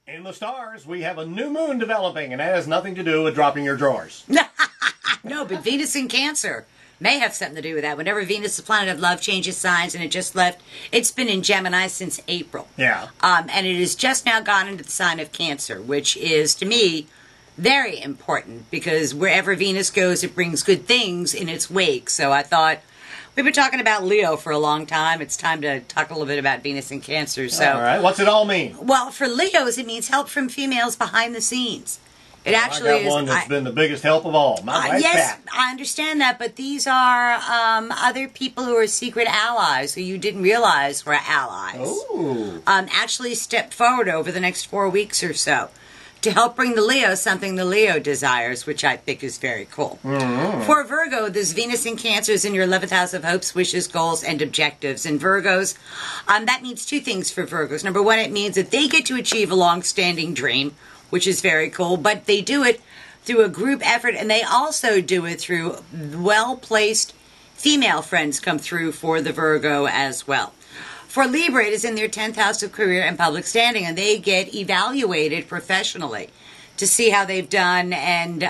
In the stars, we have a new moon developing, and it has nothing to do with dropping your drawers. No, but Venus in Cancer may have something to do with that. Whenever Venus, the planet of love, changes signs, and it just left, it's been in Gemini since April. Yeah. And it has just now gone into the sign of Cancer, which is, to me, very important, because wherever Venus goes, it brings good things in its wake. So I thought, we've been talking about Leo for a long time. It's time to talk a little bit about Venus in Cancer. So, all right. What's it all mean? Well, for Leos, it means help from females behind the scenes. It actually I got one that's been the biggest help of all. My wife's yes, Pat. I understand that, but these are other people who are secret allies who you didn't realize were allies. Oh. Actually stepped forward over the next 4 weeks or so to help bring the Leo something the Leo desires, which I think is very cool. Mm-hmm. For Virgo, this Venus in Cancer is in your 11th house of hopes, wishes, goals, and objectives. And Virgos, that means two things for Virgos. Number one, it means that they get to achieve a long-standing dream, which is very cool, but they do it through a group effort, and they also do it through well-placed female friends come through for the Virgo as well. For Libra, it is in their 10th house of career and public standing, and they get evaluated professionally to see how they've done, and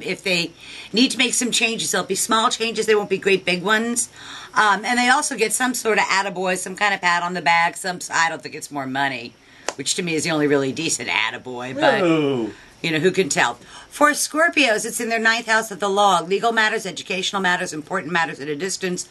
if they need to make some changes. There'll be small changes, they won't be great big ones. And they also get some sort of attaboy, some kind of pat on the back, I don't think it's more money, which to me is the only really decent attaboy, but, you know, who can tell? For Scorpios, it's in their 9th house of the law. Legal matters, educational matters, important matters at a distance,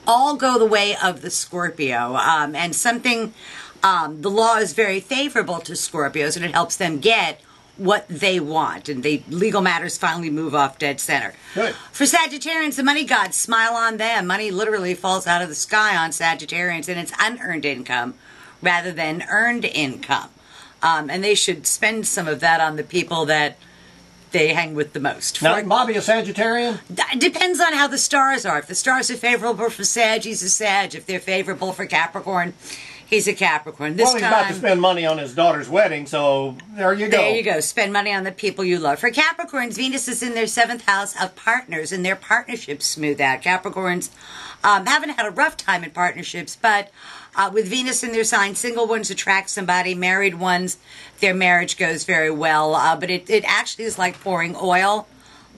all go the way of the Scorpio. And something, the law is very favorable to Scorpios, and it helps them get what they want, and legal matters finally move off dead center. Good. For Sagittarians, the money gods smile on them. Money literally falls out of the sky on Sagittarians, and it's unearned income rather than earned income. And they should spend some of that on the people that they hang with the most. Now, Bobby a Sagittarian? Depends on how the stars are. If the stars are favorable for Sag, he's a Sag. If they're favorable for Capricorn, he's a Capricorn. Well, he's about to spend money on his daughter's wedding, so there you go. There you go. Spend money on the people you love. For Capricorns, Venus is in their 7th house of partners, and their partnerships smooth out. Capricorns haven't had a rough time in partnerships, but with Venus in their sign, single ones attract somebody, married ones, their marriage goes very well. But it actually is like pouring oil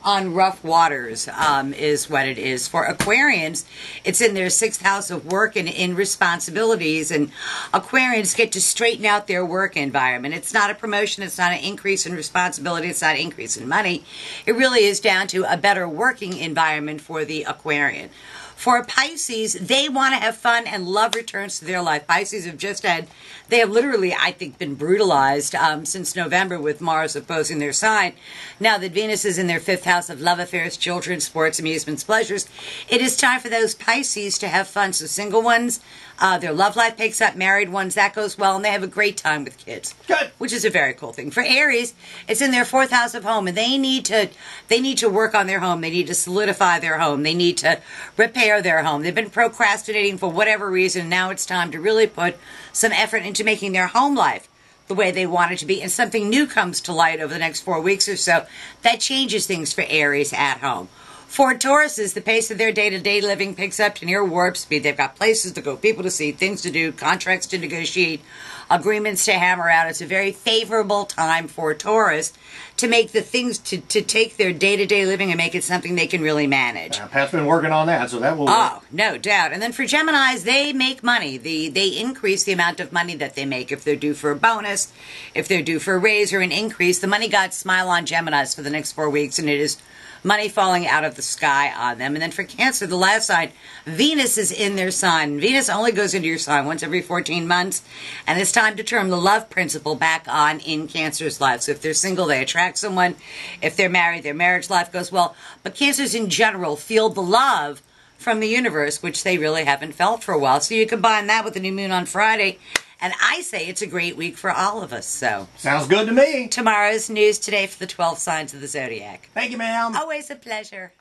on rough waters, is what it is. For Aquarians, it's in their 6th house of work and in responsibilities, and Aquarians get to straighten out their work environment. It's not a promotion, it's not an increase in responsibility, it's not an increase in money. It really is down to a better working environment for the Aquarian. For Pisces, they want to have fun, and love returns to their life. Pisces they have literally, I think, been brutalized since November with Mars opposing their sign. Now that Venus is in their 5th house of love affairs, children, sports, amusements, pleasures, it is time for those Pisces to have fun. So single ones, their love life picks up, married ones, that goes well, and they have a great time with kids. Good. Which is a very cool thing. For Aries, it's in their 4th house of home, and they need to work on their home. They need to solidify their home. They need to repair their home. They've been procrastinating for whatever reason. Now it's time to really put some effort into making their home life the way they want it to be, and something new comes to light over the next 4 weeks or so that changes things for Aries at home. For Tauruses, the pace of their day-to-day living picks up to near warp speed. They've got places to go, people to see, things to do, contracts to negotiate, agreements to hammer out. It's a very favorable time for Taurus to make the things, to take their day-to-day living and make it something they can really manage. Pat's been working on that, so that will work. Oh, no doubt. And then for Geminis, they make money. They increase the amount of money that they make. If they're due for a bonus, if they're due for a raise or an increase, the money gods smile on Geminis for the next 4 weeks, and it is money falling out of the sky on them. And then for Cancer, the last sign, Venus is in their sign. Venus only goes into your sign once every 14 months, and it's time to turn the love principle back on in Cancer's life. So if they're single, they attract someone. If they're married, their marriage life goes well. But Cancers in general feel the love from the universe, which they really haven't felt for a while. So you combine that with the new moon on Friday, and I say it's a great week for all of us. So sounds good to me. Tomorrow's news today for the 12 signs of the zodiac. Thank you, ma'am. Always a pleasure.